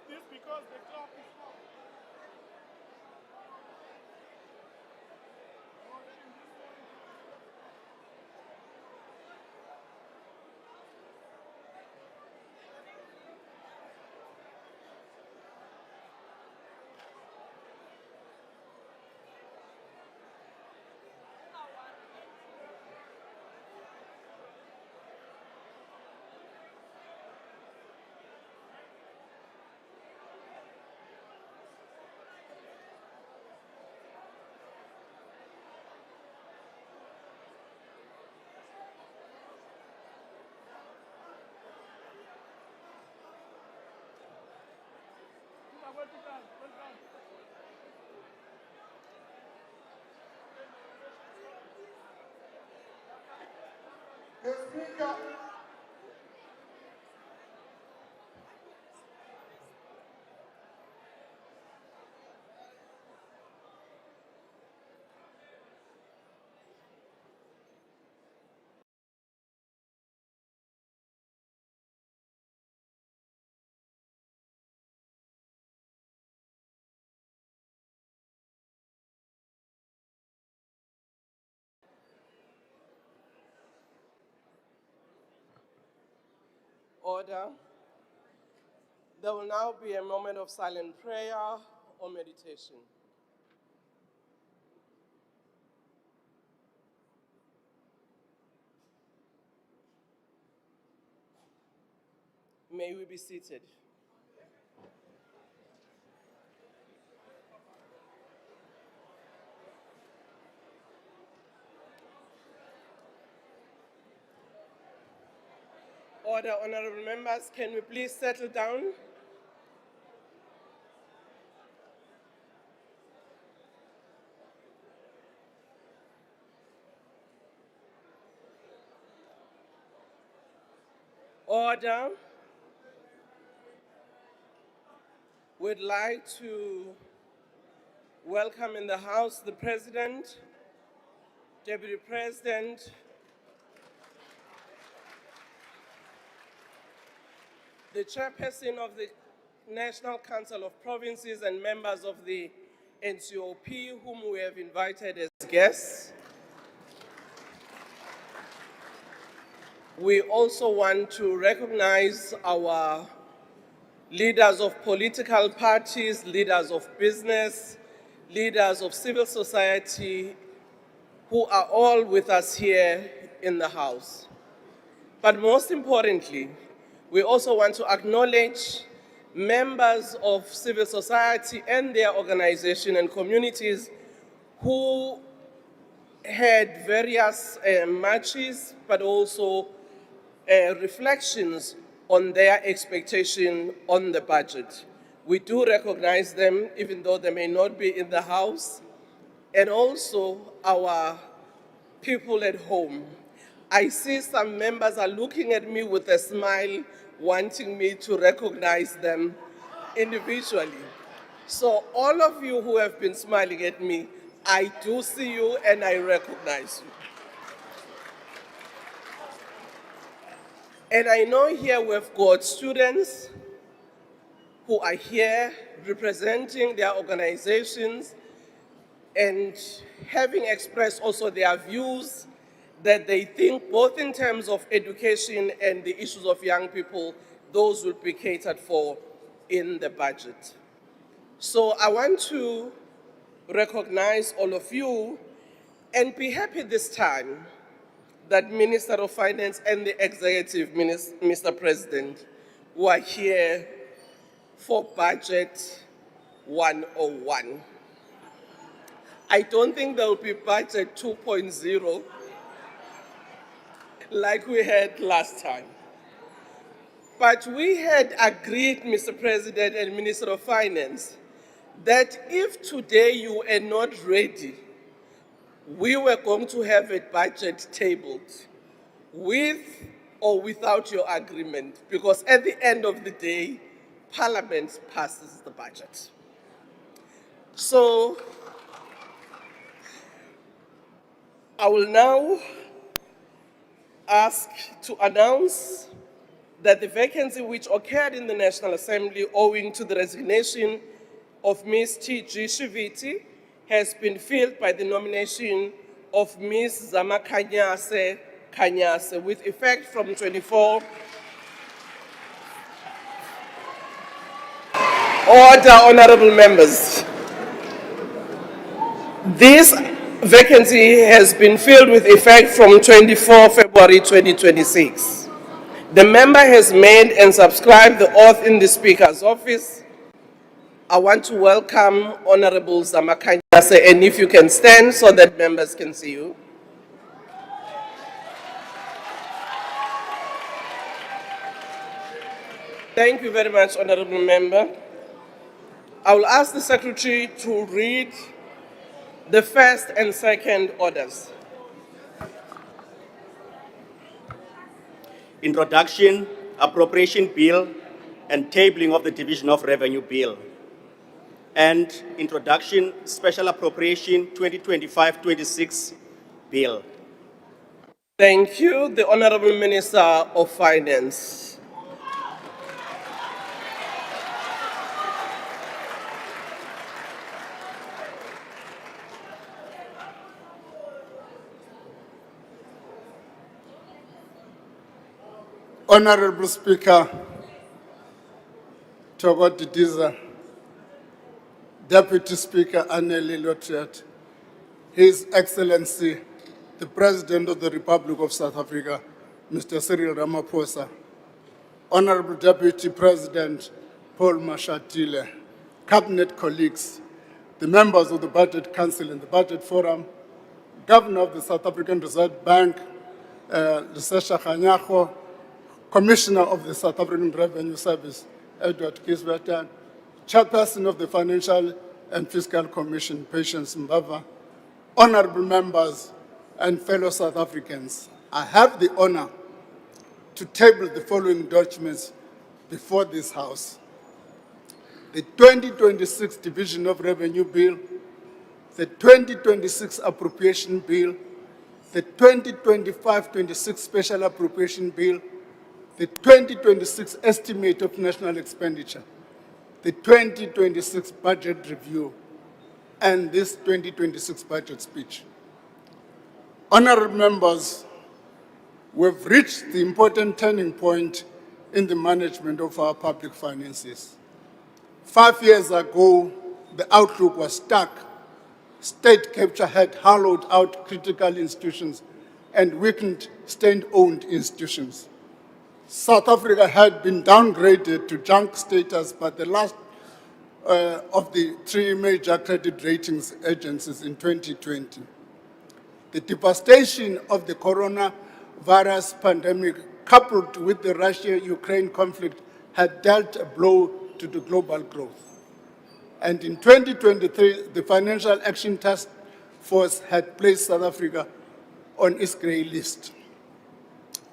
This because the clock is the speaker. Order. There will now be a moment of silent prayer or meditation. May we be seated. Order, honorable members, can we please settle down? Order. We'd like to welcome in the House the President, Deputy President, the Chairperson of the National Council of Provinces and members of the NCOP, whom we have invited as guests. We also want to recognize our leaders of political parties, leaders of business, leaders of civil society, who are all with us here in the House. But most importantly, we also want to acknowledge members of civil society and their organization and communities who had various matches, but also reflections on their expectation on the budget. We do recognize them, even though they may not be in the House, and also our people at home. I see some members are looking at me with a smile, wanting me to recognize them individually. So all of you who have been smiling at me, I do see you and I recognize you. And I know here we've got students who are here representing their organizations and having expressed also their views that they think both in terms of education and the issues of young people, those will be catered for in the budget. So I want to recognize all of you and be happy this time that Minister of Finance and the Executive Mr. President were here for Budget 101. I don't think there will be Budget 2.0 like we had last time. But we had agreed, Mr. President and Minister of Finance, that if today you are not ready, we were going to have a budget tabled with or without your agreement, because at the end of the day, Parliament passes the budget. So I will now ask to announce that the vacancy which occurred in the National Assembly owing to the resignation of Ms. T.G. Shiviti has been filled by the nomination of Ms. Zama Kanyase with effect from 24. Order, honorable members. This vacancy has been filled with effect from 24 February 2026. The member has made and subscribed the oath in the Speaker's office. I want to welcome Honorable Zama Kanyase, and if you can stand so that members can see you. Thank you very much, Honorable Member. I will ask the Secretary to read the first and second orders. Introduction, Appropriation Bill, and tabling of the Division of Revenue Bill. And Introduction, Special Appropriation 2025-26 Bill. Thank you. The Honorable Minister of Finance. Honorable Speaker, Togo Didiza, Deputy Speaker Anneli Lotriat, His Excellency, the President of the Republic of South Africa, Mr. Cyril Ramaphosa, Honorable Deputy President Paul Mashatile, Cabinet colleagues, the members of the Budget Council and the Budget Forum, Governor of the South African Reserve Bank, Lesesha Kganyago, Commissioner of the South African Revenue Service, Edward Kisbertan, Chairperson of the Financial and Fiscal Commission, Patience Mbava, honorable members and fellow South Africans, I have the honor to table the following documents before this House. The 2026 Division of Revenue Bill, the 2026 Appropriation Bill, the 2025-26 Special Appropriation Bill, the 2026 Estimate of National Expenditure, the 2026 Budget Review, and this 2026 Budget Speech. Honorable members, we've reached the important turning point in the management of our public finances. 5 years ago, the outlook was stark. State capture had hollowed out critical institutions and weakened state-owned institutions. South Africa had been downgraded to junk status by the last of the three major credit ratings agencies in 2020. The devastation of the coronavirus pandemic, coupled with the Russia-Ukraine conflict, had dealt a blow to the global growth. And in 2023, the Financial Action Task Force had placed South Africa on its grey list.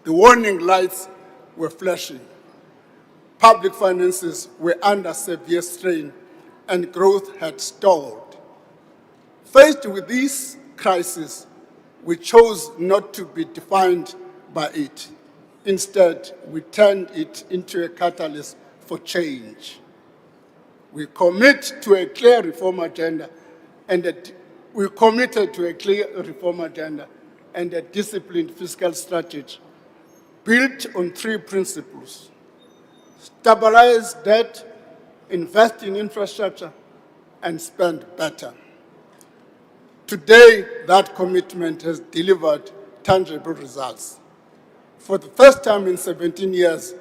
The warning lights were flashing. Public finances were under severe strain and growth had stalled. Faced with this crisis, we chose not to be defined by it. Instead, we turned it into a catalyst for change. We commit to a clear reform agenda and we committed to a clear reform agenda and a disciplined fiscal strategy built on three principles: stabilize debt, invest in infrastructure, and spend better. Today, that commitment has delivered tangible results. For the first time in 17 years,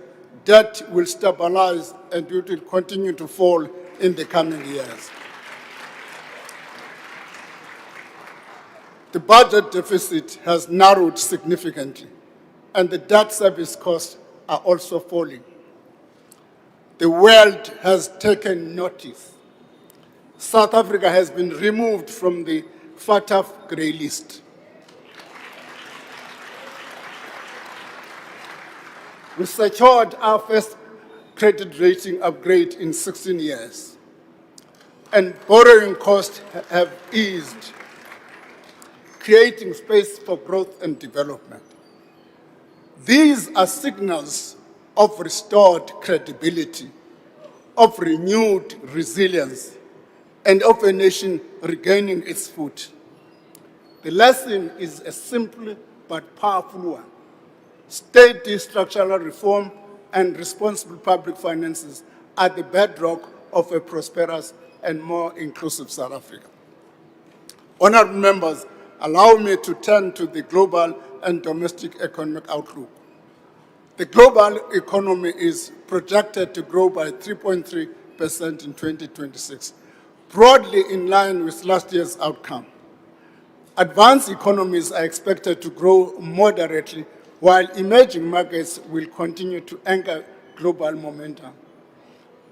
debt will stabilize and it will continue to fall in the coming years. The budget deficit has narrowed significantly, and the debt service costs are also falling. The world has taken notice. South Africa has been removed from the FATF grey list. We secured our first credit rating upgrade in 16 years, and borrowing costs have eased, creating space for growth and development. These are signals of restored credibility, of renewed resilience, and of a nation regaining its foot. The lesson is a simple but powerful one. Steady structural reform and responsible public finances are the bedrock of a prosperous and more inclusive South Africa. Honourable members, allow me to turn to the global and domestic economic outlook. The global economy is projected to grow by 3.3% in 2026, broadly in line with last year's outcome. Advanced economies are expected to grow moderately, while emerging markets will continue to anchor global momentum.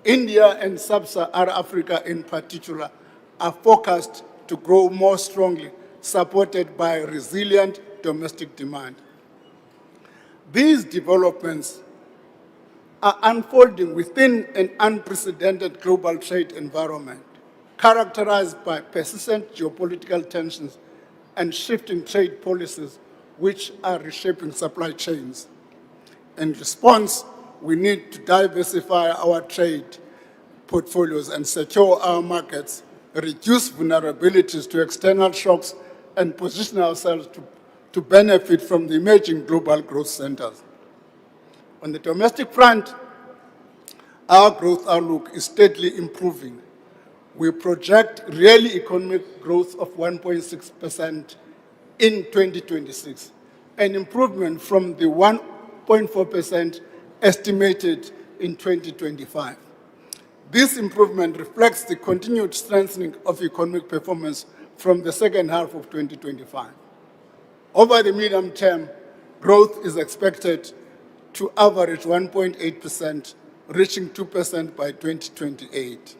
India and sub-Saharan Africa in particular are forecast to grow more strongly, supported by resilient domestic demand. These developments are unfolding within an unprecedented global trade environment, characterized by persistent geopolitical tensions and shifting trade policies which are reshaping supply chains. In response, we need to diversify our trade portfolios and secure our markets, reduce vulnerabilities to external shocks, and position ourselves to benefit from the emerging global growth centers. On the domestic front, our growth outlook is steadily improving. We project real economic growth of 1.6% in 2026, an improvement from the 1.4% estimated in 2025. This improvement reflects the continued strengthening of economic performance from the second half of 2025. Over the medium term, growth is expected to average 1.8%, reaching 2% by 2028.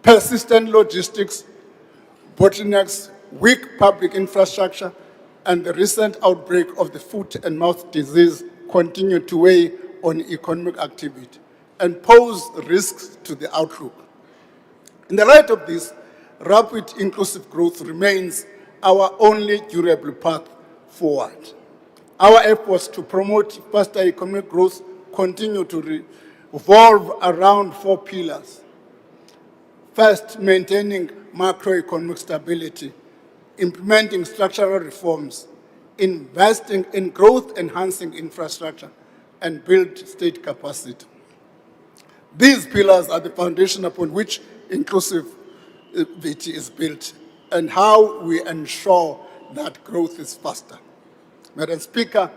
Persistent logistics, bottlenecks, weak public infrastructure, and the recent outbreak of the foot and mouth disease continue to weigh on economic activity and pose risks to the outlook. In the light of this, rapid inclusive growth remains our only durable path forward. Our efforts to promote faster economic growth continue to revolve around four pillars. First, maintaining macroeconomic stability, implementing structural reforms, investing in growth-enhancing infrastructure, and build state capacity. These pillars are the foundation upon which inclusivity is built and how we ensure that growth is faster. Madam Speaker,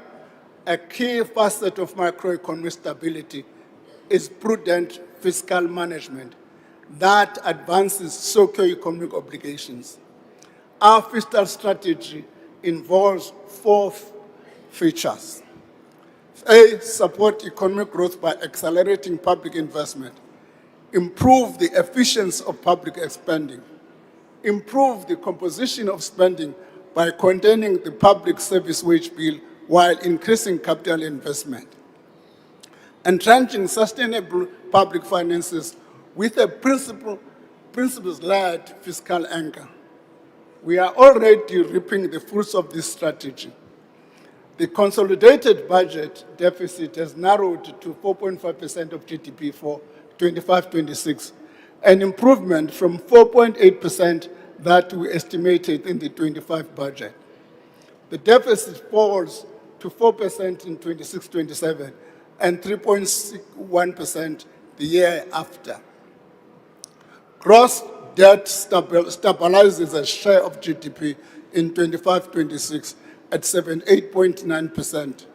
a key facet of macroeconomic stability is prudent fiscal management that advances socio-economic obligations. Our fiscal strategy involves four features. A, support economic growth by accelerating public investment, improve the efficiency of public spending, improve the composition of spending by containing the public service wage bill while increasing capital investment, entrenching sustainable public finances with a principles-led fiscal anchor. We are already reaping the fruits of this strategy. The consolidated budget deficit has narrowed to 4.5% of GDP for 25-26, an improvement from 4.8% that we estimated in the 25 budget. The deficit falls to 4% in 26-27 and 3.1% the year after. Gross debt stabilizes as share of GDP in 25-26 at 78.9%.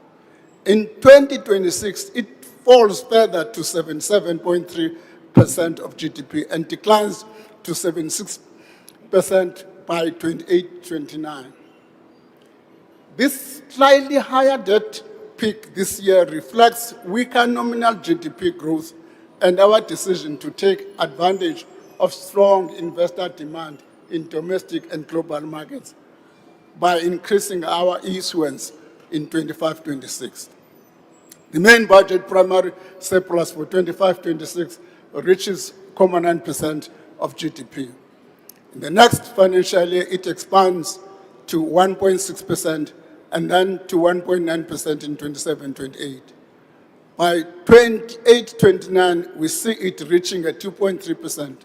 In 2026, it falls further to 77.3% of GDP and declines to 76% by 28-29. This slightly higher debt peak this year reflects weaker nominal GDP growth and our decision to take advantage of strong investor demand in domestic and global markets by increasing our issuance in 25-26. The main budget primary surplus for 25-26 reaches 0.9% of GDP. In the next financial year, it expands to 1.6% and then to 1.9% in 27-28. By 28-29, we see it reaching at 2.3%.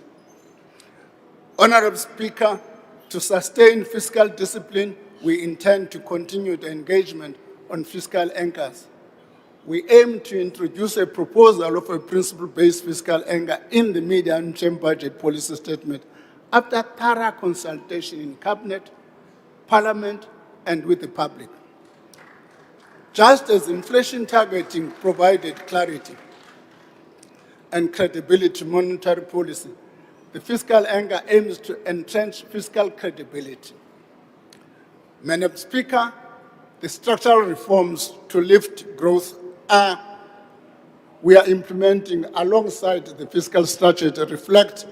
Honorable Speaker, to sustain fiscal discipline, we intend to continue the engagement on fiscal anchors. We aim to introduce a proposal of a principle-based fiscal anchor in the medium-term budget policy statement after thorough consultation in Cabinet, Parliament, and with the public. Just as inflation targeting provided clarity and credibility to monetary policy, the fiscal anchor aims to entrench fiscal credibility. Madam Speaker, the structural reforms to lift growth we are implementing alongside the fiscal strategy reflect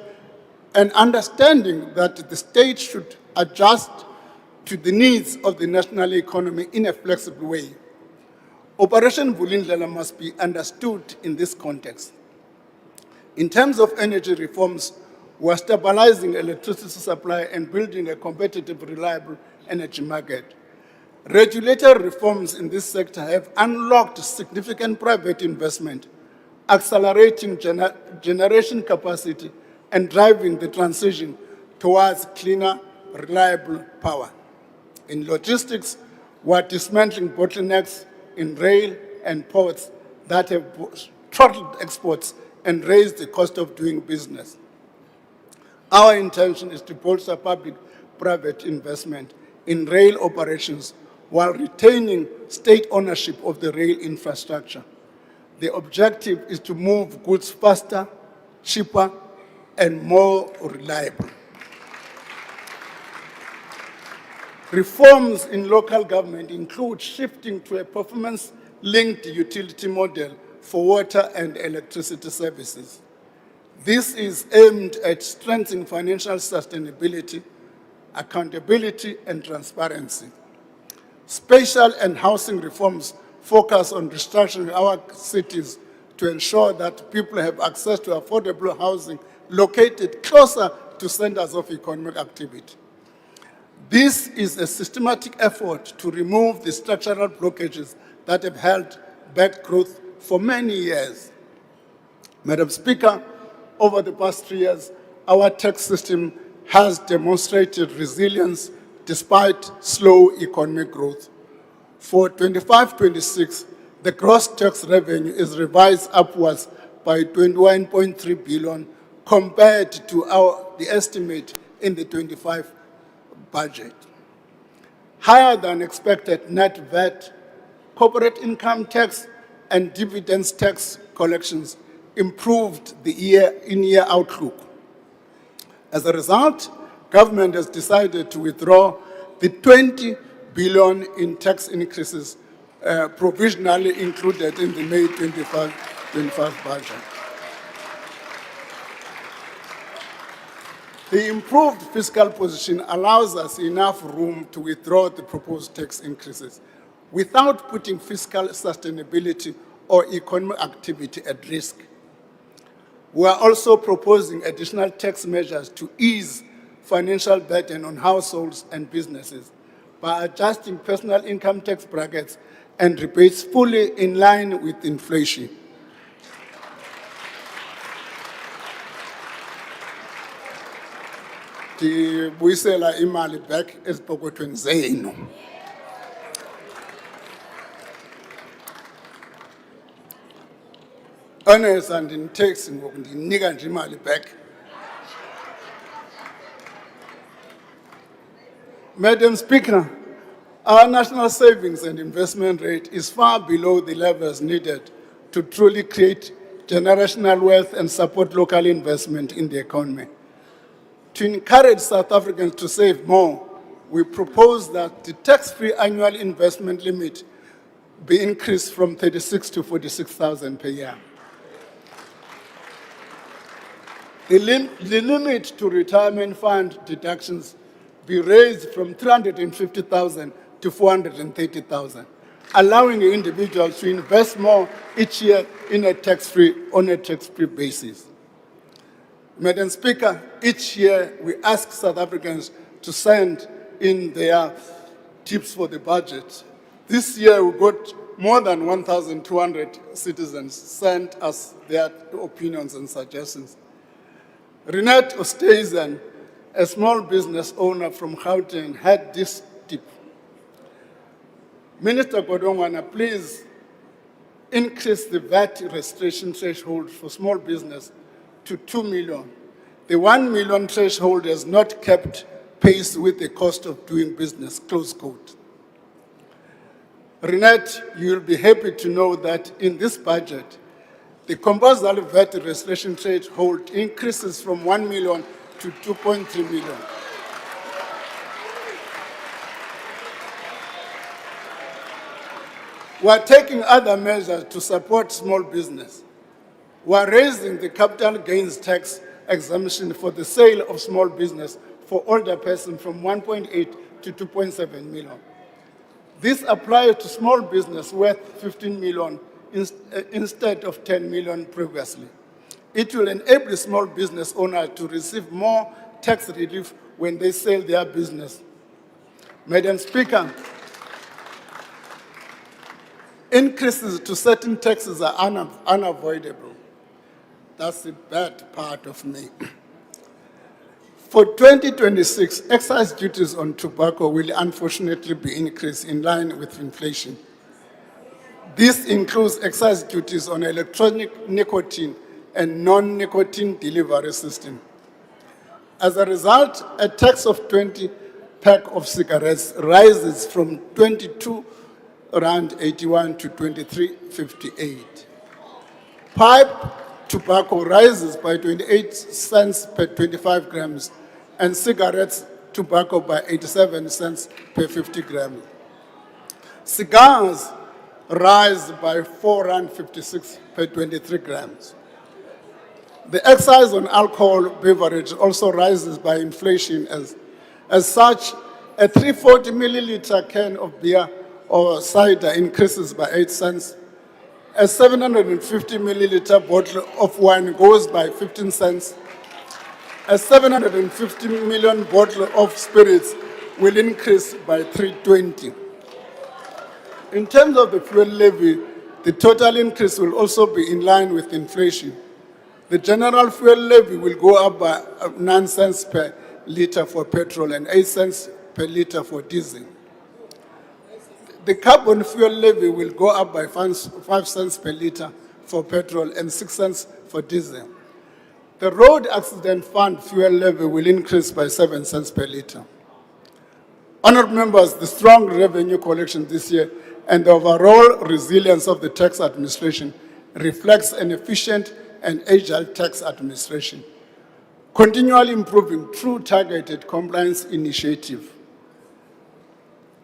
an understanding that the state should adjust to the needs of the national economy in a flexible way. Operation Vulindlela must be understood in this context. In terms of energy reforms, we are stabilizing electricity supply and building a competitive, reliable energy market. Regulatory reforms in this sector have unlocked significant private investment, accelerating generation capacity and driving the transition towards cleaner, reliable power. In logistics, we are dismantling bottlenecks in rail and ports that have throttled exports and raised the cost of doing business. Our intention is to bolster public-private investment in rail operations while retaining state ownership of the rail infrastructure. The objective is to move goods faster, cheaper, and more reliable. Reforms in local government include shifting to a performance-linked utility model for water and electricity services. This is aimed at strengthening financial sustainability, accountability, and transparency. Spatial and housing reforms focus on restructuring our cities to ensure that people have access to affordable housing located closer to centers of economic activity. This is a systematic effort to remove the structural blockages that have held back growth for many years. Madam Speaker, over the past 3 years, our tax system has demonstrated resilience despite slow economic growth. For 25-26, the gross tax revenue is revised upwards by 21.3 billion compared to the estimate in the 25 budget. Higher than expected net VAT, corporate income tax, and dividends tax collections improved the in-year outlook. As a result, government has decided to withdraw the 20 billion in tax increases provisionally included in the May 25 budget. The improved fiscal position allows us enough room to withdraw the proposed tax increases without putting fiscal sustainability or economic activity at risk. We are also proposing additional tax measures to ease financial burden on households and businesses by adjusting personal income tax brackets and rebates fully in line with inflation. Ndibuyisela imali back ezipokothweni zenu. Honest and in tax ngoku ndinika nje imali back. Madam Speaker, our national savings and investment rate is far below the levels needed to truly create generational wealth and support local investment in the economy. To encourage South Africans to save more, we propose that the tax-free annual investment limit be increased from 36 to 46,000 per year. The limit to retirement fund deductions be raised from 350,000 to 430,000, allowing individuals to invest more each year on a tax-free basis. Madam Speaker, each year we ask South Africans to send in their tips for the budget. This year, we got more than 1,200 citizens sent us their opinions and suggestions. Renate Oosthuizen, a small business owner from Gauteng, had this tip. Minister Godongwana, please increase the VAT registration threshold for small business to 2 million. The 1 million threshold has not kept pace with the cost of doing business, close quote. Renate, you will be happy to know that in this budget, the compulsory VAT registration threshold increases from 1 million to 2.3 million. We are taking other measures to support small business. We are raising the capital gains tax exemption for the sale of small business for older persons from 1.8 to 2.7 million. This applies to small business worth 15 million instead of 10 million previously. It will enable small business owners to receive more tax relief when they sell their business. Madam Speaker, increases to certain taxes are unavoidable. That's the bad part of me. For 2026, excise duties on tobacco will unfortunately be increased in line with inflation. This includes excise duties on electronic nicotine and non-nicotine delivery system. As a result, a tax of 20 pack of cigarettes rises from 22 Rand 81 to 23.58. Pipe tobacco rises by 28 cents per 25 grams, and cigarettes tobacco by 87 cents per 50 grams. Cigars rise by 4.56 per 23 grams. The excise on alcohol beverage also rises by inflation. As such, a 340 milliliter can of beer or cider increases by 8 cents. A 750 milliliter bottle of wine goes by 15 cents. A 750 million bottle of spirits will increase by 320. In terms of the fuel levy, the total increase will also be in line with inflation. The general fuel levy will go up by 9 cents per liter for petrol and 8 cents per liter for diesel. The carbon fuel levy will go up by 5 cents per liter for petrol and 6 cents for diesel. The road accident fund fuel levy will increase by 7 cents per liter. Honourable members, the strong revenue collection this year and the overall resilience of the tax administration reflects an efficient and agile tax administration, continually improving through targeted compliance initiative.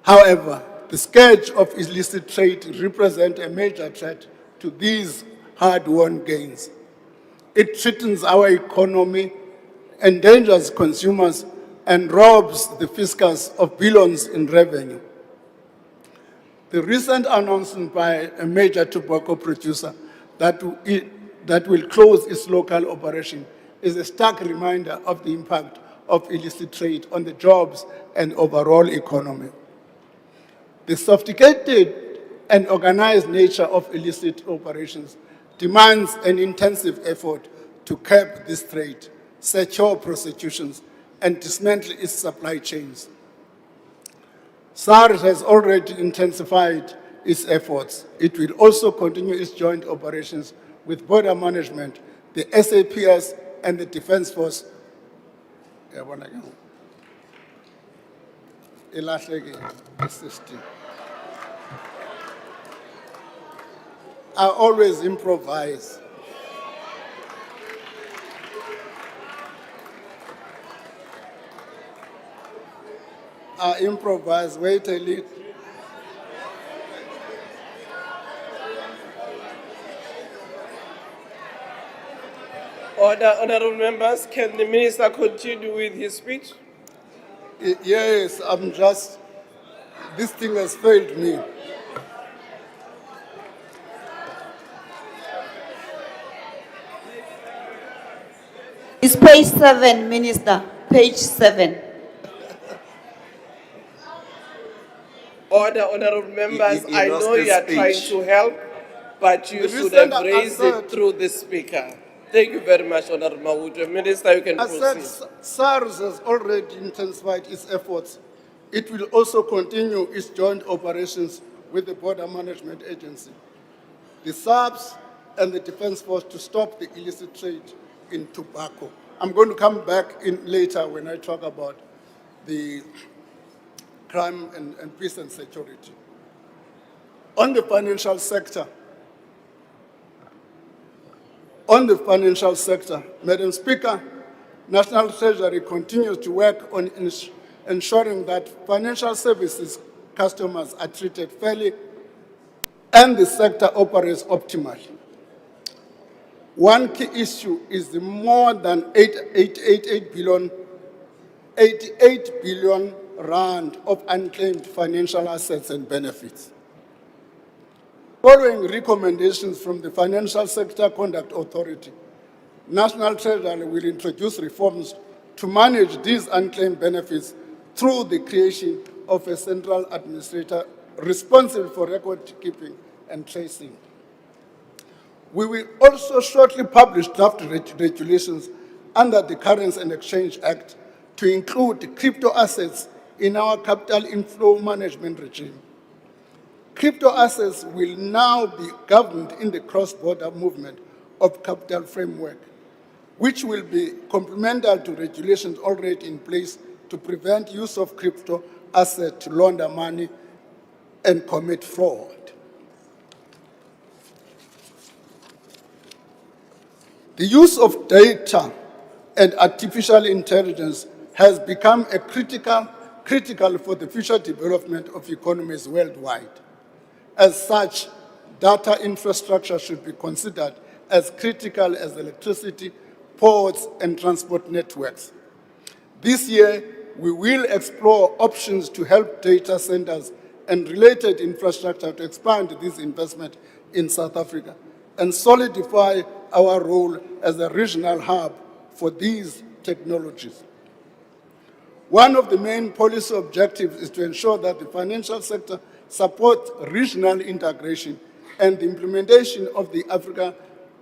However, the scourge of illicit trade represents a major threat to these hard-won gains. It threatens our economy, endangers consumers, and robs the fiscus of billions in revenue. The recent announcement by a major tobacco producer that will close its local operation is a stark reminder of the impact of illicit trade on the jobs and overall economy. The sophisticated and organized nature of illicit operations demands an intensive effort to curb this trade, secure prostitutions, and dismantle its supply chains. SARS has already intensified its efforts. It will also continue its joint operations with border management, the SAPS, and the Defence Force. I always improvise. I improvise, wait a little. Honourable members, can the minister continue with his speech? Yes, this thing has failed me. It's page 7, Minister. Page 7. Order, honorable members. He I lost know his you are trying speech. to help, but you The should recent have raised asset- it through the speaker. Thank you very much, Honorable Mawuto. Minister, you can I said proceed. SARS has already intensified its efforts. It will also continue its joint operations with the Border Management Agency, the SARS, and the Defense Force to stop the illicit trade in tobacco. I'm going to come back in later when I talk about the crime and peace and security. On the financial sector, Madam Speaker, National Treasury continues to work on ensuring that financial services customers are treated fairly and the sector operates optimally. One key issue is the more than 88 billion rand of unclaimed financial assets and benefits. Following recommendations from the Financial Sector Conduct Authority, National Treasury will introduce reforms to manage these unclaimed benefits through the creation of a central administrator responsible for record keeping and tracing. We will also shortly publish draft regulations under the Currency and Exchange Act to include crypto assets in our capital inflow management regime. Crypto assets will now be governed in the cross-border movement of capital framework, which will be complementary to regulations already in place to prevent use of crypto assets to launder money and commit fraud. The use of data and artificial intelligence has become a critical for the future development of economies worldwide. As such, data infrastructure should be considered as critical as electricity, ports, and transport networks. This year, we will explore options to help data centers and related infrastructure to expand this investment in South Africa and solidify our role as a regional hub for these technologies. One of the main policy objectives is to ensure that the financial sector supports regional integration and the implementation of the Africa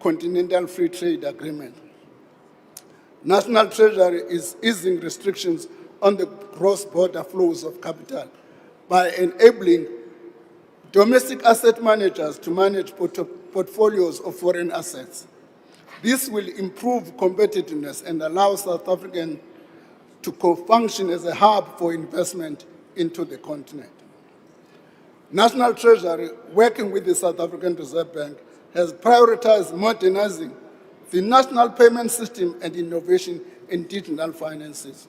Continental Free Trade Agreement. National Treasury is easing restrictions on the cross-border flows of capital by enabling domestic asset managers to manage portfolios of foreign assets. This will improve competitiveness and allow South Africans to co-function as a hub for investment into the continent. National Treasury, working with the South African Reserve Bank, has prioritized modernizing the national payment system and innovation in digital finances.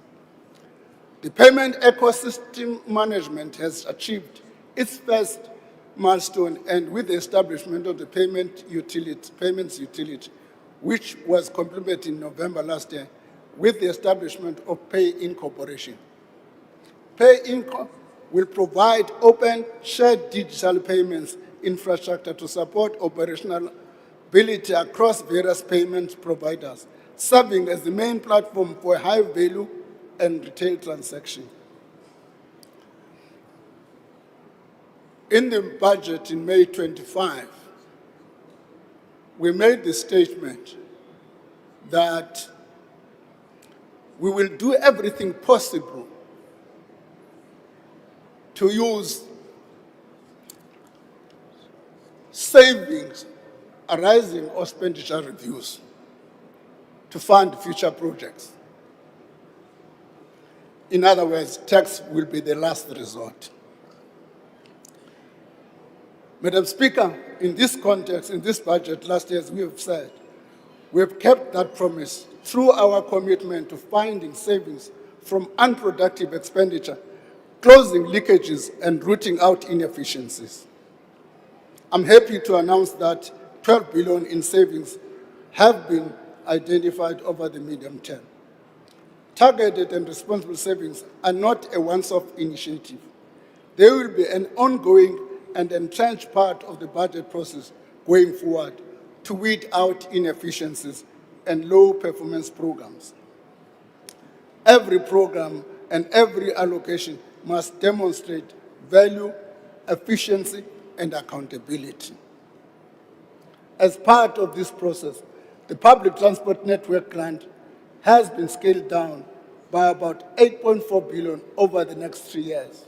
The payment ecosystem management has achieved its first milestone, and with the establishment of the payments utility, which was completed in November last year, with the establishment of Pay-in Corporation. Pay-in will provide open, shared digital payments infrastructure to support operational ability across various payment providers, serving as the main platform for high-value and retail transactions. In the budget in May 25, we made the statement that we will do everything possible to use savings arising or expenditure reviews to fund future projects. In other words, tax will be the last resort. Madam Speaker, in this context, in this budget last year, as we have said, we have kept that promise through our commitment to finding savings from unproductive expenditure, closing leakages, and rooting out inefficiencies. I'm happy to announce that 12 billion in savings have been identified over the medium term. Targeted and responsible savings are not a once-off initiative. They will be an ongoing and entrenched part of the budget process going forward to weed out inefficiencies and low-performance programs. Every program and every allocation must demonstrate value efficiency, and accountability. As part of this process, the public transport network grant has been scaled down by about 8.4 billion over the next 3 years.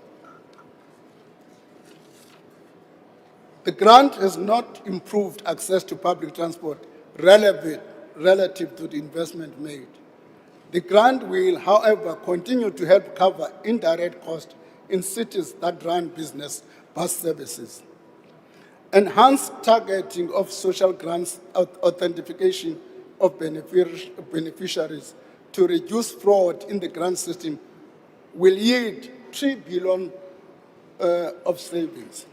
The grant has not improved access to public transport relative to the investment made. The grant will, however, continue to help cover indirect costs in cities that run business bus services. Enhanced targeting of social grants authentication of beneficiaries to reduce fraud in the grant system will yield 3 billion of savings.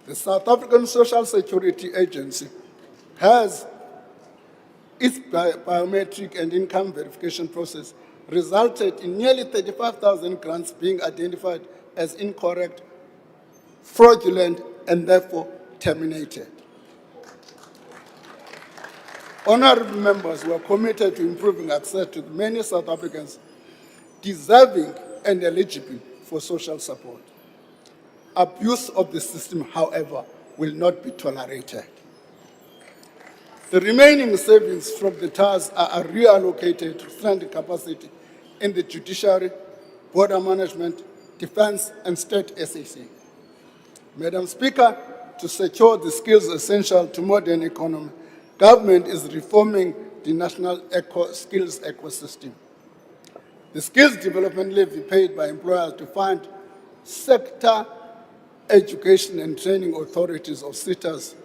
The South African Social Security Agency has its biometric and income verification process resulted in nearly 35,000 grants being identified as incorrect, fraudulent, and therefore terminated. Honorable members were committed to improving access to many South Africans deserving and eligible for social support. Abuse of the system, however, will not be tolerated. The remaining savings from the TARS are reallocated to strengthen capacity in the judiciary, border management, defense, and state SAC. Madam Speaker, to secure the skills essential to modern economy, government is reforming the national skills ecosystem. The skills development levy paid by employers to fund sector education and training authorities of SETAs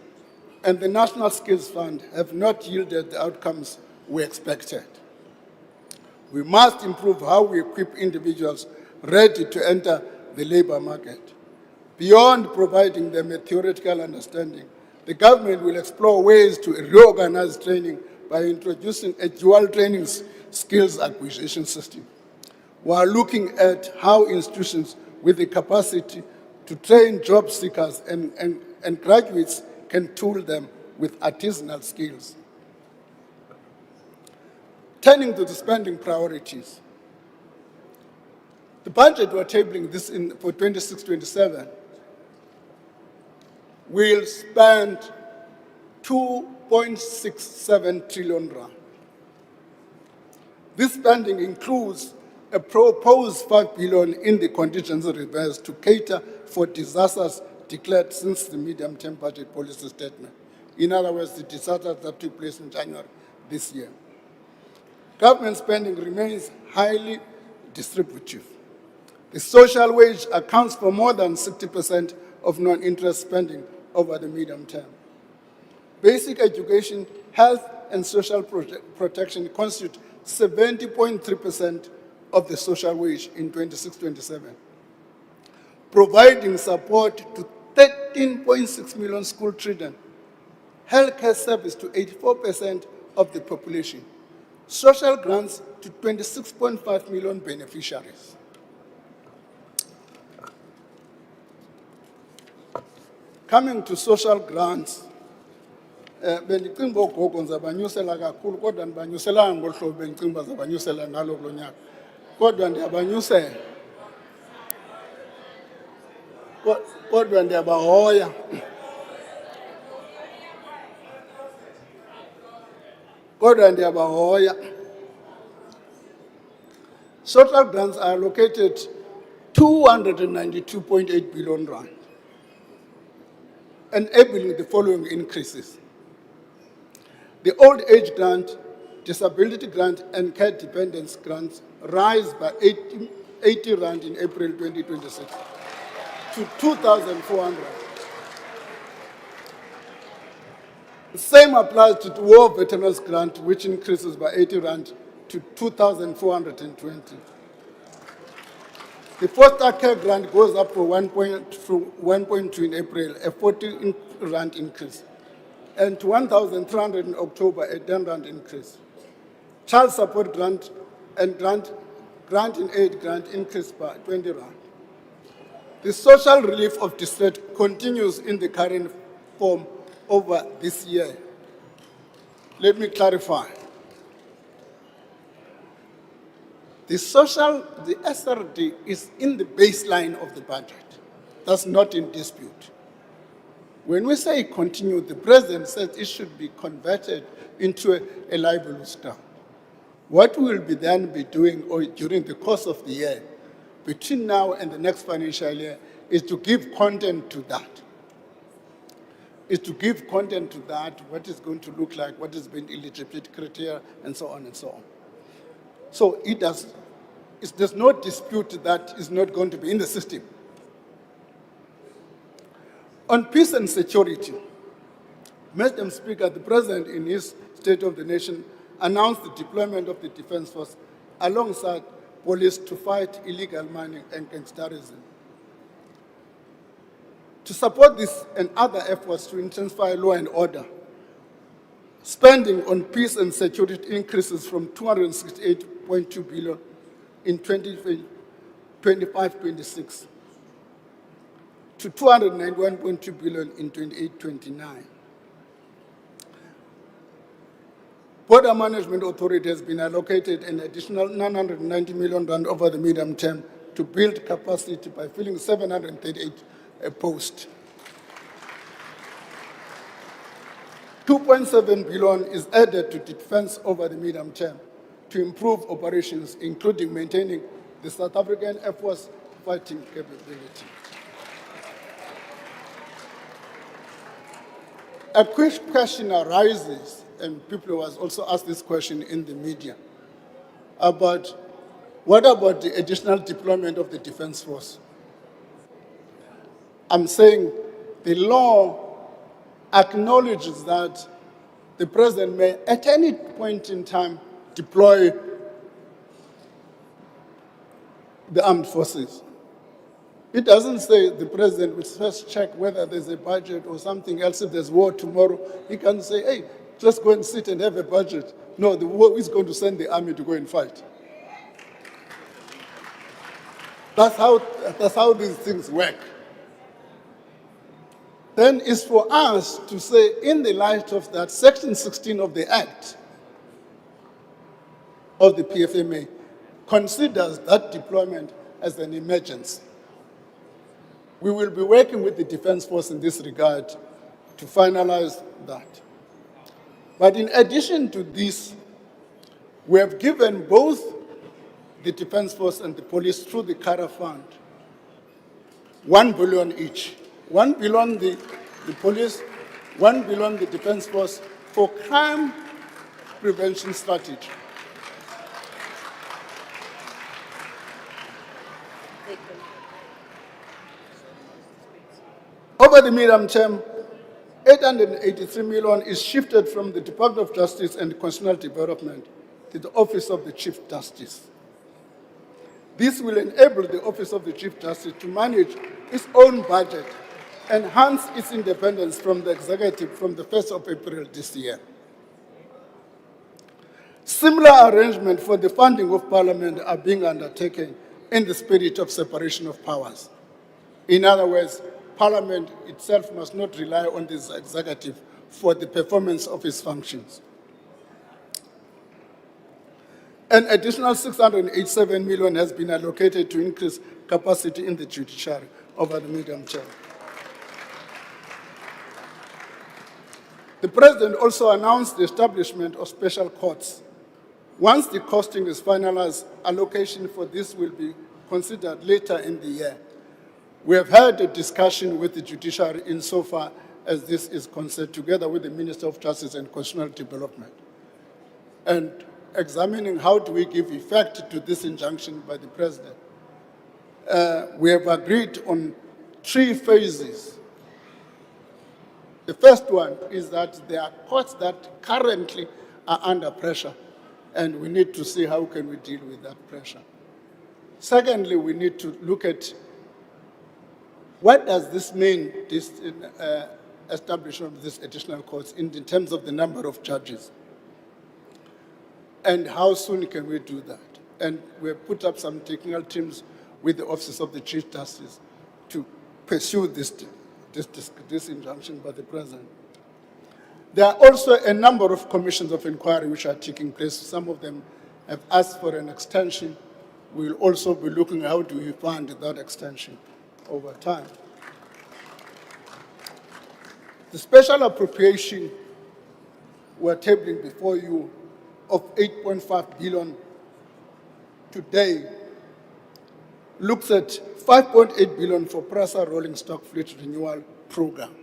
and the National Skills Fund have not yielded the outcomes we expected. We must improve how we equip individuals ready to enter the labor market. Beyond providing them a theoretical understanding, the government will explore ways to reorganize training by introducing a dual training skills acquisition system, while looking at how institutions with the capacity to train job seekers and graduates can tool them with artisanal skills. Turning to the spending priorities, the budget we're tabling this in for 26-27 will spend 2.67 trillion rand. This spending includes a proposed 5 billion in the contingency reserves to cater for disasters declared since the medium-term budget policy statement. In other words, the disasters that took place in January this year. Government spending remains highly distributive. The social wage accounts for more than 60% of non-interest spending over the medium term. Basic education, health, and social protection constitute 70.3% of the social wage in 26-27, providing support to 13.6 million school children, healthcare service to 84% of the population, social grants to 26.5 million beneficiaries. Coming to social grants, bendicinga ogogo ndizabanyusela kakhulu kodwa ndibanyuselanga ngolu hlobo bendicinga uba zabanyusela ngalo kulo nyaka. Kodwa ndiyabanyusela. Kodwa ndiyabahoya. Kodwa ndiyabahoya. Social grants are allocated 292.8 billion rand, enabling the following increases. The old age grant, disability grant, and care dependence grants rise by 80 rand in April 2026 to 2,400. The same applies to the War Veterans Grant, which increases by 80 rand to 2,420. The foster care grant goes up from 1.2 in April, a 40 rand increase, and to 1,300 in October, a 10 rand increase. Child support grant and grant in aid grant increased by 20 rand. The social relief of distress continues in the current form over this year. Let me clarify. The SRD is in the baseline of the budget. That's not in dispute. When we say continue, the president said it should be converted into a libelous term. What we will be then be doing during the course of the year, between now and the next financial year, is to give content to that. Is to give content to that, what it's going to look like, what has been eligibility criteria, and so on and so on. So there's no dispute that is not going to be in the system. On peace and security, Madam Speaker, the President in his State of the Nation announced the deployment of the Defence Force alongside police to fight illegal mining and gangsterism. To support this and other efforts to intensify law and order, spending on peace and security increases from 268.2 billion in 2025-26 to 291.2 billion in 28-29. Border Management Authority has been allocated an additional 990 million rand over the medium term to build capacity by filling 738 posts. 2.7 billion is added to defense over the medium term to improve operations, including maintaining the South African Air Force fighting capability. A quick question arises, and people was also asked this question in the media, about what about the additional deployment of the Defence Force? I'm saying the law acknowledges that the President may at any point in time deploy the armed forces. It doesn't say the President will first check whether there's a budget or something else. If there's war tomorrow, he can say, hey, just go and sit and have a budget. No, the war is going to send the army to go and fight. That's how these things work. Then it's for us to say, in the light of that, Section 16 of the Act of the PFMA considers that deployment as an emergency. We will be working with the Defence Force in this regard to finalize that. But in addition to this, we have given both the Defence Force and the police through the CARA Fund 1 billion each. 1 billion the police, 1 billion the Defence Force for crime prevention strategy. Over the medium term, 883 million is shifted from the Department of Justice and Constitutional Development to the Office of the Chief Justice. This will enable the Office of the Chief Justice to manage its own budget, enhance its independence from the executive from the 1st of April this year. Similar arrangements for the funding of Parliament are being undertaken in the spirit of separation of powers. In other words, Parliament itself must not rely on this executive for the performance of its functions. An additional 687 million has been allocated to increase capacity in the judiciary over the medium term. The President also announced the establishment of special courts. Once the costing is finalized, allocation for this will be considered later in the year. We have had a discussion with the judiciary insofar as this is concerned, together with the Minister of Justice and Constitutional Development, and examining how do we give effect to this injunction by the President. We have agreed on 3 phases. The first one is that there are courts that currently are under pressure, and we need to see how can we deal with that pressure. Secondly, we need to look at what does this mean, this establishment of these additional courts in terms of the number of judges? And how soon can we do that? And we have put up some technical teams with the Office of the Chief Justice to pursue this injunction by the President. There are also a number of commissions of inquiry which are taking place. Some of them have asked for an extension. We'll also be looking at how do we fund that extension over time. The special appropriation we're tabling before you of 8.5 billion today looks at 5.8 billion for PRASA rolling stock fleet renewal program.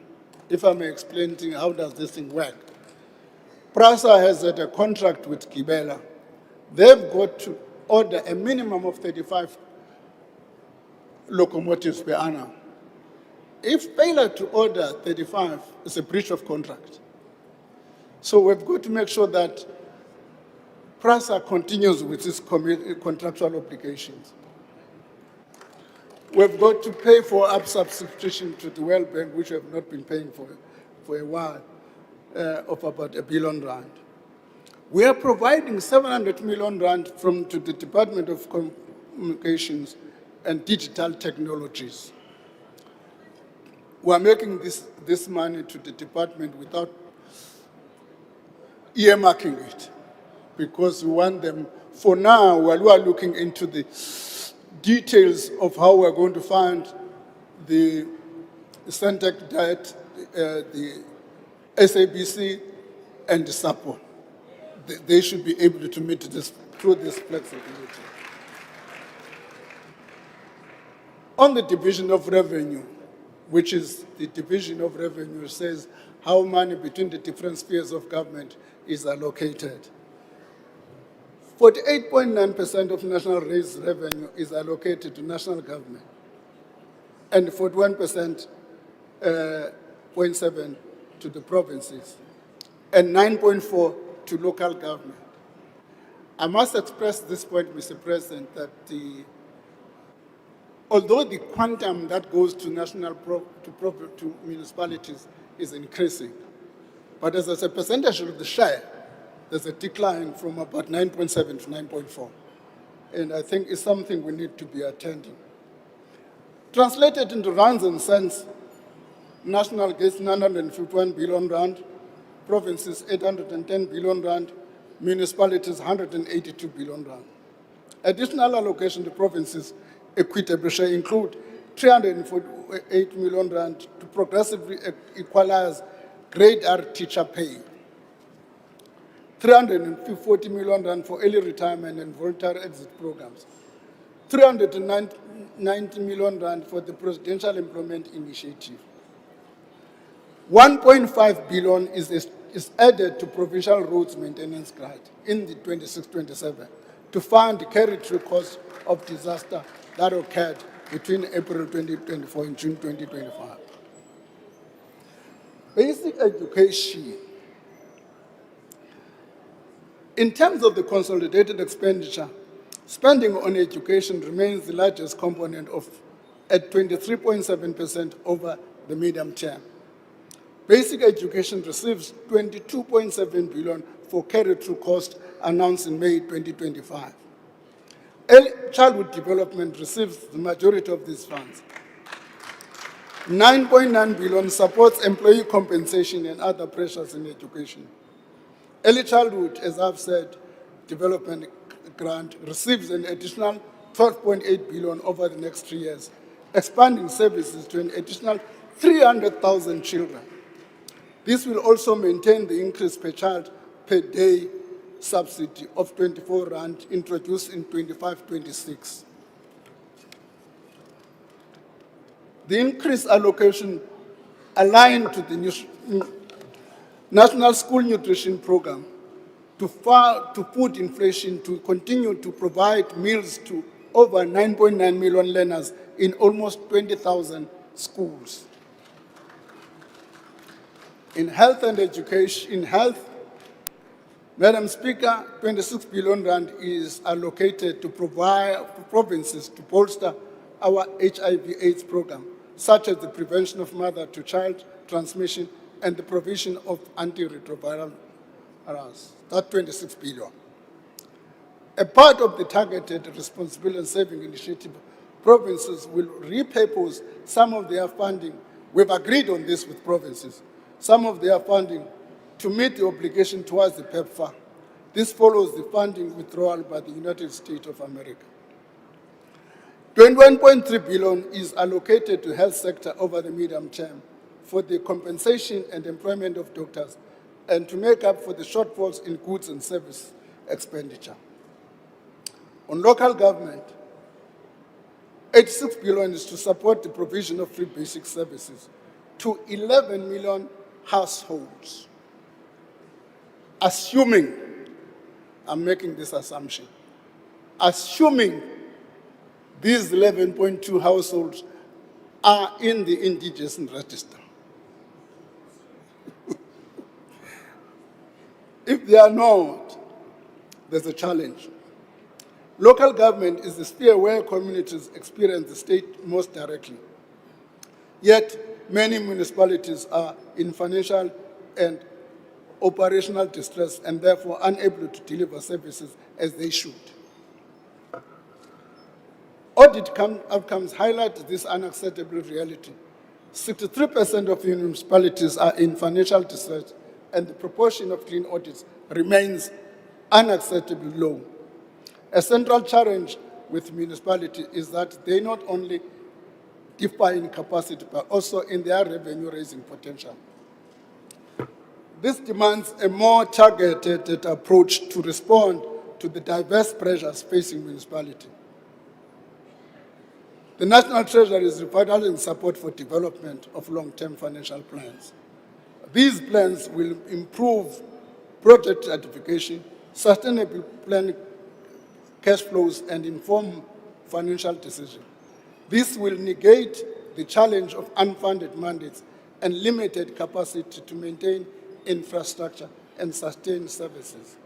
If I may explain to you, how does this thing work? PRASA has had a contract with Gibela. They've got to order a minimum of 35 locomotives per annum. If failure to order 35 is a breach of contract. So we've got to make sure that PRASA continues with its contractual obligations. We've got to pay for up subscription to the World Bank, which we have not been paying for a while, of about R1 billion. We are providing 700 million rand to the Department of Communications and Digital Technologies. We are making this money to the department without earmarking it, because we want them, for now, while we are looking into the details of how we're going to fund the Centec Diet, the SABC, and the SAPO. They should be able to meet this through this flexibility. On the division of revenue, which is the division of revenue says how money between the different spheres of government is allocated. 48.9% of national raised revenue is allocated to national government, and 41.7% to the provinces, and 9.4% to local government. I must express this point, Mr. President, that although the quantum that goes to to municipalities is increasing, but as a percentage of the share, there's a decline from about 9.7 to 9.4. And I think it's something we need to be attending. Translated into rands and cents, national gets 951 billion rand, provinces 810 billion rand, municipalities 182 billion rand. Additional allocation to provinces equitable share include 348 million rand to progressively equalize grade R teacher pay, 340 million rand for early retirement and voluntary exit programs, 390 million rand for the Presidential Employment Initiative. 1.5 billion is added to provincial roads maintenance grant in the 26-27 to fund the carry-through cost of disaster that occurred between April 2024 and June 2025. Basic education. In terms of the consolidated expenditure, spending on education remains the largest component at 23.7% over the medium term. Basic education receives 22.7 billion for carry-through cost announced in May 2025. Early childhood development receives the majority of these funds. 9.9 billion supports employee compensation and other pressures in education. Early childhood, as I've said, development grant receives an additional 12.8 billion over the next 3 years, expanding services to an additional 300,000 children. This will also maintain the increase per child per day subsidy of 24 rand introduced in 25-26. The increased allocation aligned to the National School Nutrition Program to food inflation to continue to provide meals to over 9.9 million learners in almost 20,000 schools. In health and education, Madam Speaker, 26 billion rand is allocated to provide provinces to bolster our HIV/AIDS program, such as the prevention of mother-to-child transmission and the provision of antiretroviral drugs. That's 26 billion. A part of the targeted responsibility and saving initiative, provinces will repurpose some of their funding. We've agreed on this with provinces. Some of their funding to meet the obligation towards the PEPFAR. This follows the funding withdrawal by the United States of America. 21.3 billion is allocated to health sector over the medium term for the compensation and employment of doctors and to make up for the shortfalls in goods and service expenditure. On local government, 86 billion is to support the provision of free basic services to 11 million households. Assuming, I'm making this assumption, assuming these 11.2 households are in the indigenous register. If they are not, there's a challenge. Local government is the sphere where communities experience the state most directly. Yet, many municipalities are in financial and operational distress and therefore unable to deliver services as they should. Audit outcomes highlight this unacceptable reality. 63% of municipalities are in financial distress, and the proportion of clean audits remains unacceptably low. A central challenge with municipalities is that they not only differ in capacity, but also in their revenue-raising potential. This demands a more targeted approach to respond to the diverse pressures facing municipalities. The National Treasury is revitalizing support for development of long-term financial plans. These plans will improve project identification, sustainable planning, cash flows, and inform financial decisions. This will negate the challenge of unfunded mandates and limited capacity to maintain infrastructure and sustain services.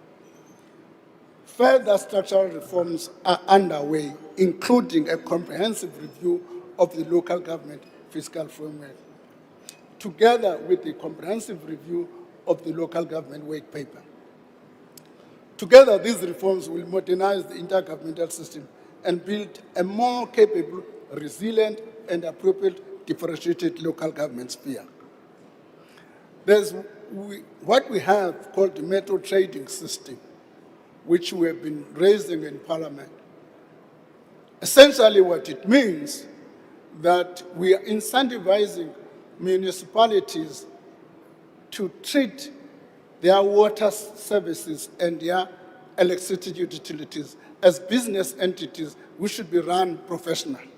Further structural reforms are underway, including a comprehensive review of the local government fiscal framework, together with the comprehensive review of the local government white paper. Together, these reforms will modernize the intergovernmental system and build a more capable, resilient, and appropriate differentiated local government sphere. There's what we have called the metro trading system, which we have been raising in Parliament. Essentially what it means that we are incentivizing municipalities to treat their water services and their electricity utilities as business entities which should be run professionally.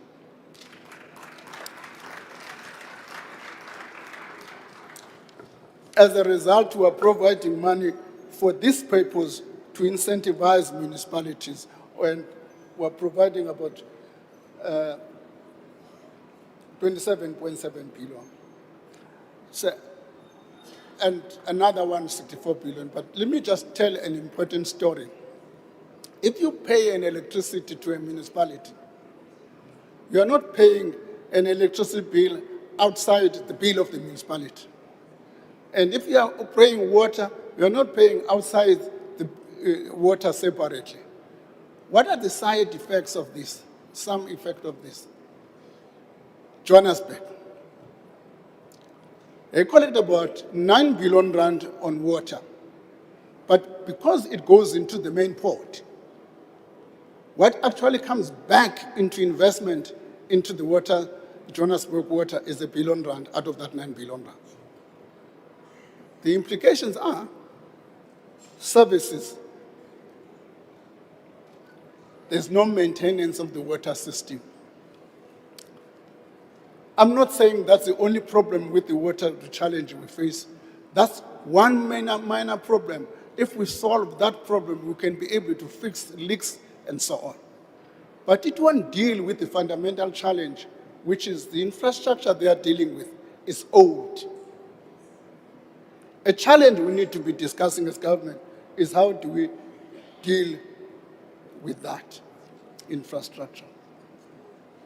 As a result, we are providing money for this purpose to incentivize municipalities, and we're providing about 27.7 billion. So, and another one, 64 billion. But let me just tell an important story. If you pay an electricity to a municipality, you are not paying an electricity bill outside the bill of the municipality. And if you are paying water, you are not paying outside the water separately. What are the side effects of this? Some effect of this. Johannesburg. They collect about 9 billion rand on water. But because it goes into the main port, what actually comes back into investment into the water, Johannesburg water, is 1 billion rand out of that 9 billion rand. The implications are services. There's no maintenance of the water system. I'm not saying that's the only problem with the water challenge we face. That's one minor problem. If we solve that problem, we can be able to fix leaks and so on. But it won't deal with the fundamental challenge, which is the infrastructure they are dealing with is old. A challenge we need to be discussing as government is how do we deal with that infrastructure.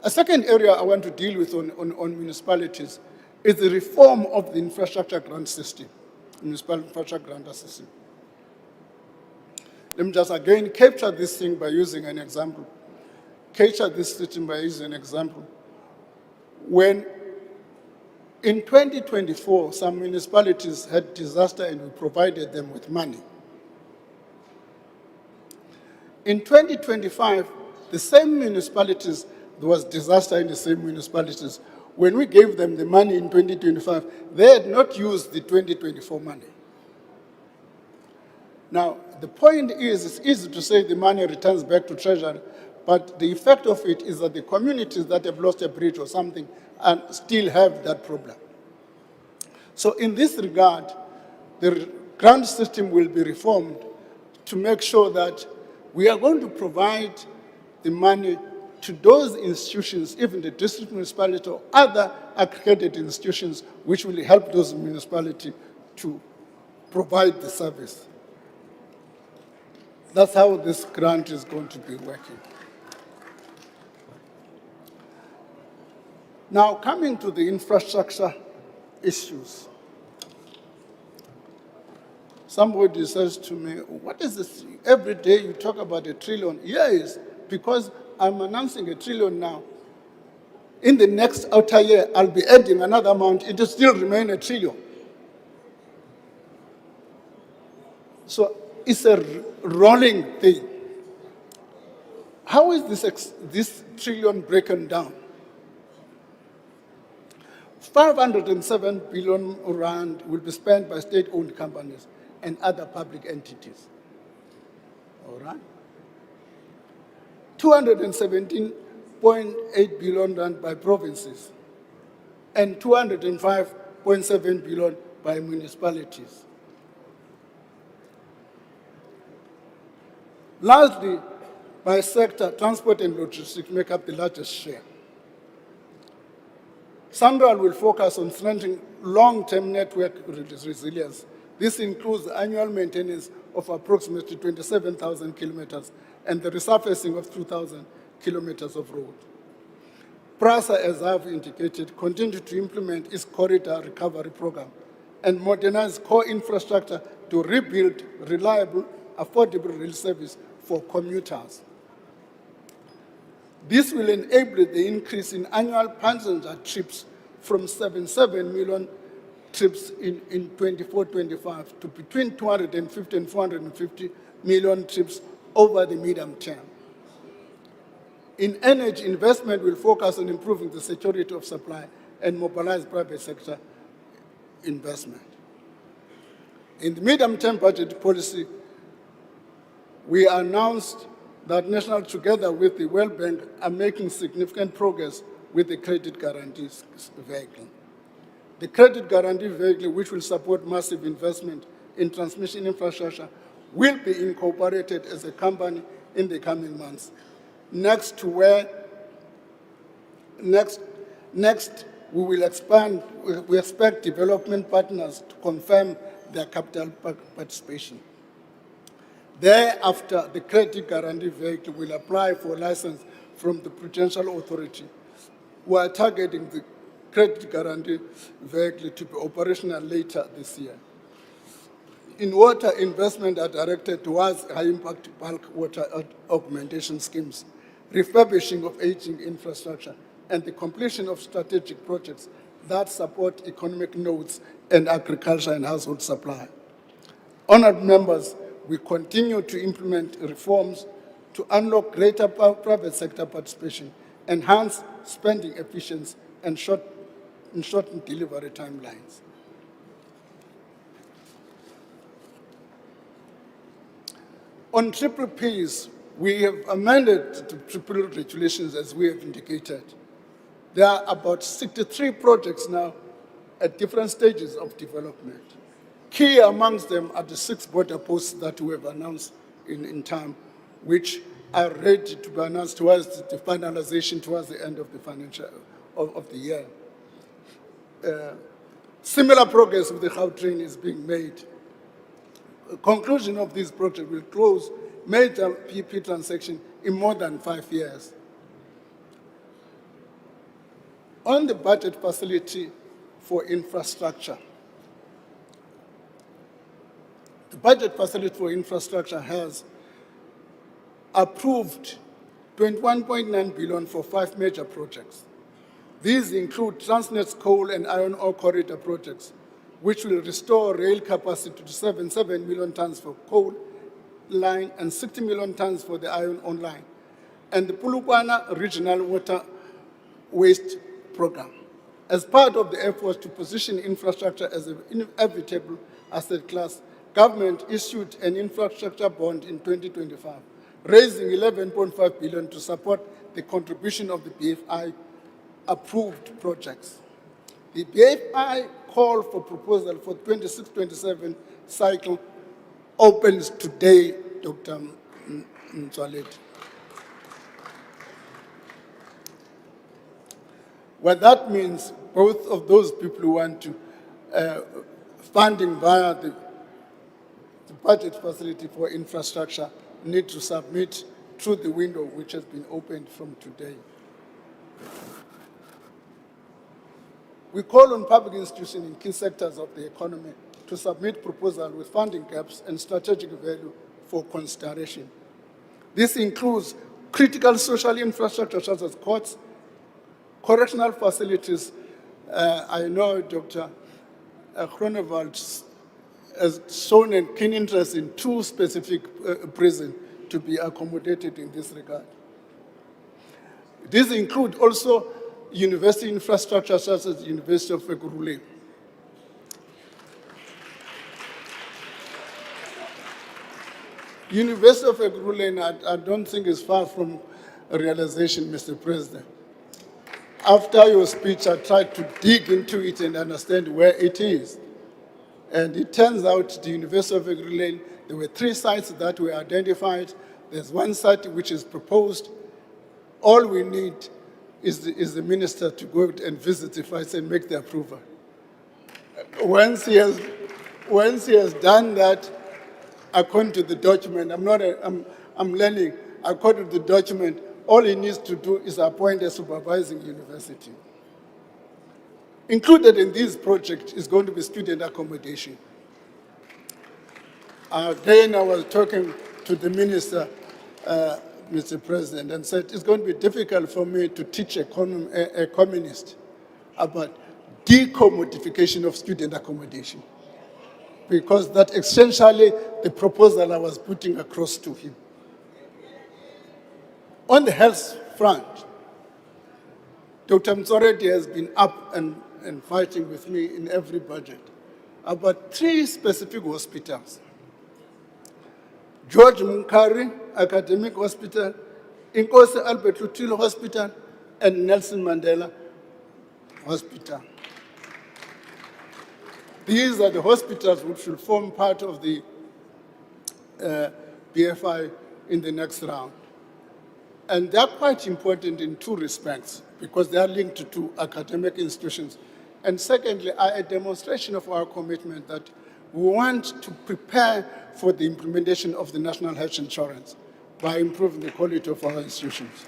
A second area I want to deal with on municipalities is the reform of the infrastructure grant system, municipal infrastructure grant system. Let me just again capture this thing by using an example. Capture this system by using an example. When in 2024, some municipalities had disaster and we provided them with money. In 2025, the same municipalities, there was disaster in the same municipalities, when we gave them the money in 2025, they had not used the 2024 money. Now, the point is, it's easy to say the money returns back to Treasury, but the effect of it is that the communities that have lost a bridge or something and still have that problem. So in this regard, the grant system will be reformed to make sure that we are going to provide the money to those institutions, even the district municipality or other accredited institutions, which will help those municipalities to provide the service. That's how this grant is going to be working. Now, coming to the infrastructure issues. Somebody says to me, what is this? Every day you talk about $1 trillion. Yes, because I'm announcing $1 trillion now. In the next outer year, I'll be adding another amount. It will still remain $1 trillion. So it's a rolling thing. How is this trillion broken down? 507 billion rand will be spent by state-owned companies and other public entities. All right? 217.8 billion rand by provinces and 205.7 billion by municipalities. Largely, by sector, transport and logistics make up the largest share. Sandral will focus on strengthening long-term network resilience. This includes the annual maintenance of approximately 27,000 kilometers and the resurfacing of 2,000 kilometers of road. PRASA, as I've indicated, continues to implement its corridor recovery program and modernize core infrastructure to rebuild reliable, affordable rail service for commuters. This will enable the increase in annual passenger trips from 77 million trips in 24-25 to between 250 and 450 million trips over the medium term. In energy, investment will focus on improving the security of supply and mobilize private sector investment. In the medium-term budget policy, we announced that National, together with the World Bank, are making significant progress with the credit guarantee vehicle. The credit guarantee vehicle, which will support massive investment in transmission infrastructure, will be incorporated as a company in the coming months. Next, we will expand. We expect development partners to confirm their capital participation. Thereafter, the credit guarantee vehicle will apply for a license from the Prudential Authority. We are targeting the credit guarantee vehicle to be operational later this year. In water, investment are directed towards high-impact bulk water augmentation schemes, refurbishing of aging infrastructure, and the completion of strategic projects that support economic nodes and agriculture and household supply. Honored members, we continue to implement reforms to unlock greater private sector participation, enhance spending efficiency, and shorten delivery timelines. On triple Ps, we have amended the triple regulations as we have indicated. There are about 63 projects now at different stages of development. Key amongst them are the 6 border posts that we have announced in time, which are ready to be announced towards the finalization towards the end of the financial of the year. Similar progress with the Gautrain is being made. The conclusion of this project will close major PP transaction in more than 5 years. On the budget facility for infrastructure, the budget facility for infrastructure has approved 21.9 billion for 5 major projects. These include Transnet's coal and iron ore corridor projects, which will restore rail capacity to 7 million tons for coal line and 60 million tons for the iron ore line, and the Polokwane Regional Water Waste Program, As part of the effort to position infrastructure as an inevitable asset class, government issued an infrastructure bond in 2025, raising 11.5 billion to support the contribution of the BFI approved projects. The BFI call for proposal for 26-27 cycle opens today, Dr. Mtswaledi. What that means, both of those people who want to funding via the budget facility for infrastructure need to submit through the window which has been opened from today. We call on public institutions in key sectors of the economy to submit proposals with funding gaps and strategic value for consideration. This includes critical social infrastructure such as courts, correctional facilities. I know Dr. Groenewald has shown a keen interest in 2 specific prisons to be accommodated in this regard. These include also university infrastructure such as the University of Ekurhuleni. University of Ekurhuleni, I don't think is far from a realization, Mr. President. After your speech, I tried to dig into it and understand where it is. And it turns out the University of Ekurhuleni, there were 3 sites that were identified. There's 1 site which is proposed. All we need is the minister to go and visit the sites and make the approval. Once he has done that, according to the document, I'm learning, according to the document, all he needs to do is appoint a supervising university. Included in this project is going to be student accommodation. Again, I was talking to the minister, Mr. President, and said it's going to be difficult for me to teach a communist about decommodification of student accommodation, because that's essentially the proposal I was putting across to him. On the health front, Dr. Mtswaledi has been up and fighting with me in every budget about 3 specific hospitals. George Munkari Academic Hospital, Inkosi Albert Lutilo Hospital, and Nelson Mandela Hospital. These are the hospitals which will form part of the BFI in the next round. And they're quite important in 2 respects, because they are linked to academic institutions. And secondly, are a demonstration of our commitment that we want to prepare for the implementation of the National Health Insurance by improving the quality of our institutions.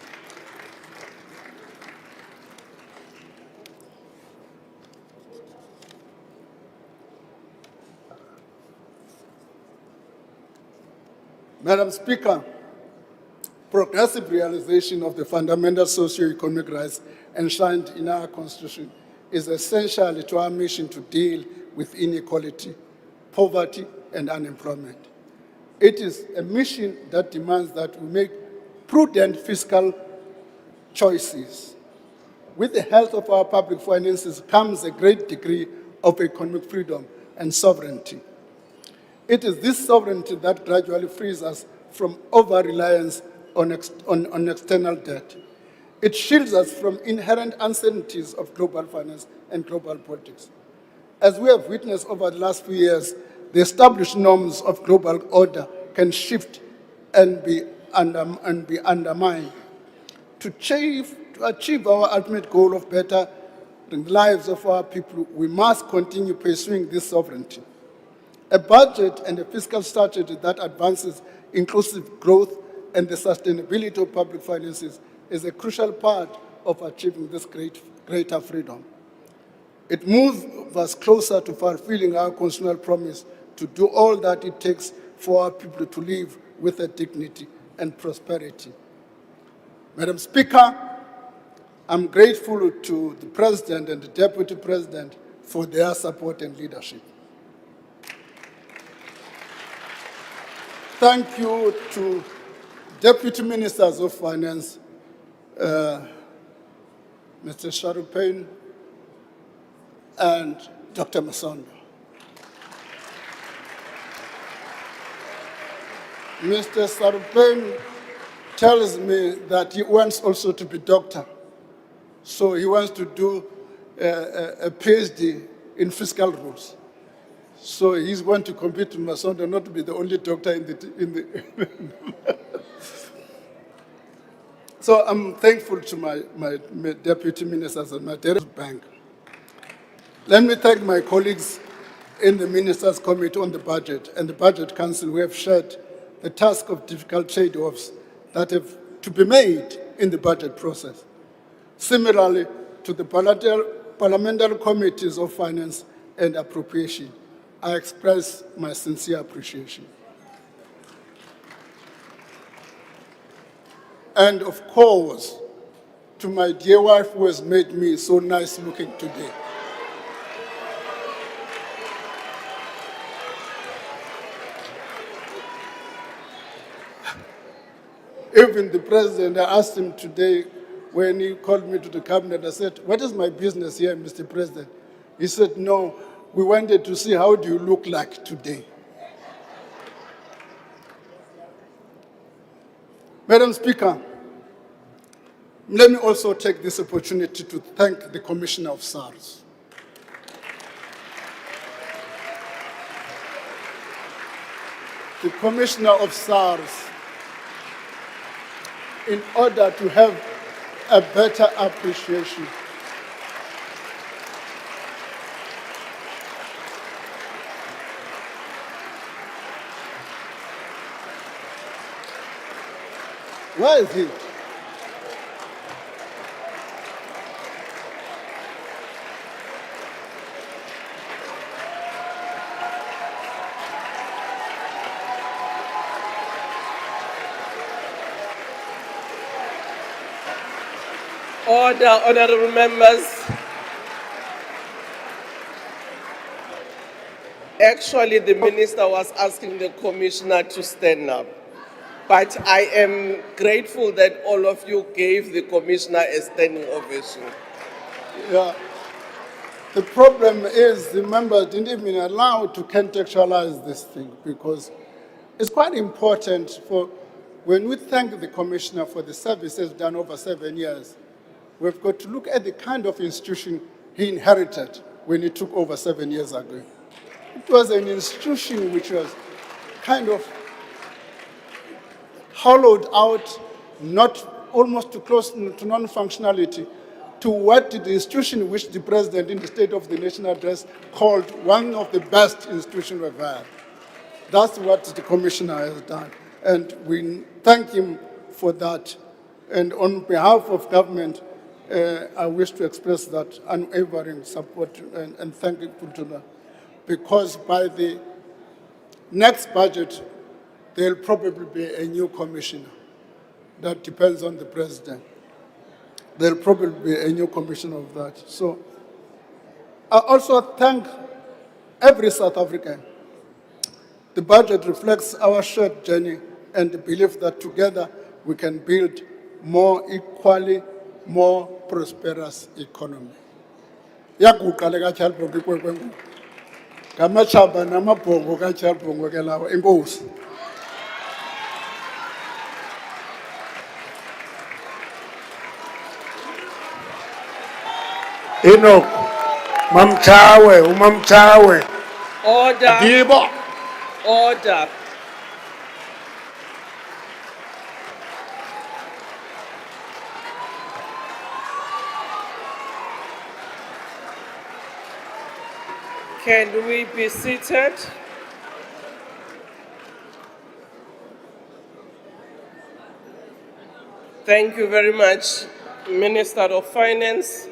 Madam Speaker, progressive realization of the fundamental socio-economic rights enshrined in our Constitution is essential to our mission to deal with inequality, poverty, and unemployment. It is a mission that demands that we make prudent fiscal choices. With the health of our public finances comes a great degree of economic freedom and sovereignty. It is this sovereignty that gradually frees us from over-reliance on external debt. It shields us from inherent uncertainties of global finance and global politics. As we have witnessed over the last few years, the established norms of global order can shift and be undermined. To achieve our ultimate goal of better the lives of our people, we must continue pursuing this sovereignty. A budget and a fiscal strategy that advances inclusive growth and the sustainability of public finances is a crucial part of achieving this greater freedom. It moves us closer to fulfilling our constitutional promise to do all that it takes for our people to live with a dignity and prosperity. Madam Speaker, I'm grateful to the President and the Deputy President for their support and leadership. Thank you to Deputy Ministers of Finance, Mr. Sharupain, and Dr. Masondo. Mr. Sarupen tells me that he wants also to be doctor. So he wants to do a PhD in fiscal rules. So he's going to compete with Masondo, not to be the only doctor in the. So I'm thankful to my deputy ministers and my director bank. Let me thank my colleagues in the Ministers' Committee on the Budget and the Budget Council who have shared the task of difficult trade-offs that have to be made in the budget process. Similarly, to the parliamentary committees of finance and appropriation, I express my sincere appreciation. And of course, to my dear wife who has made me so nice looking today. Even the president, I asked him today when he called me to the cabinet, I said, what is my business here, Mr. President? He said, no, we wanted to see how do you look like today. Madam Speaker, let me also take this opportunity to thank the Commissioner of SARS. The Commissioner of SARS, in order to have a better appreciation. Where is he? Order, honorable members. Actually, the minister was asking the commissioner to stand up. But I am grateful that all of you gave the commissioner a standing ovation. Yeah. The problem is the members didn't even allow to contextualize this thing because it's quite important for when we thank the commissioner for the services done over 7 years, we've got to look at the kind of institution he inherited when he took over 7 years ago. It was an institution which was kind of hollowed out, not almost too close to non-functionality, to what the institution which the president in the State of the Nation address called one of the best institutions we've had. That's what the commissioner has done. And we thank him for that. And on behalf of government, I wish to express that unwavering support and thankful to them. Because by the next budget, there'll probably be a new commissioner. That depends on the president. There'll probably be a new commissioner of that. So I also thank every South African. The budget reflects our shared journey and the belief that together we can build more equally, more prosperous economy. Yakuqala kaChalbongo ikwenkwenku. Ngamachaba namabhongo kaChalbongo ke lawo enkosi. Enoch, Mamchawe, Umamchawe, Order, Dibo. order. Can we be seated? Thank you very much, Minister of Finance,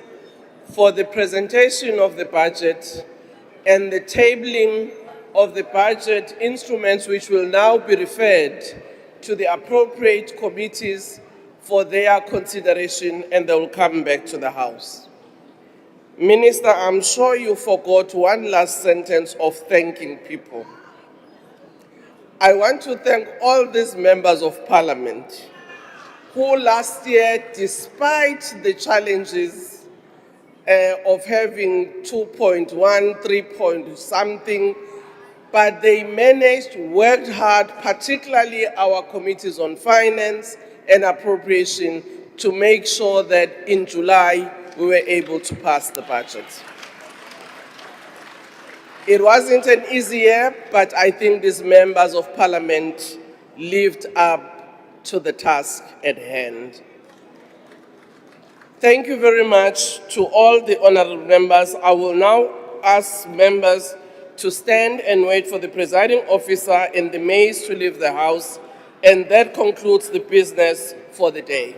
for the presentation of the budget and the tabling of the budget instruments which will now be referred to the appropriate committees for their consideration, and they will come back to the House. Minister, I'm sure you forgot one last sentence of thanking people. I want to thank all these members of parliament who last year, despite the challenges of having 2.1, 3 point something, but they managed, worked hard, particularly our committees on finance and appropriation, to make sure that in July we were able to pass the budget. It wasn't an easy year, but I think these members of parliament lived up to the task at hand. Thank you very much to all the honorable members. I will now ask members to stand and wait for the presiding officer and the maids to leave the house, and that concludes the business for the day.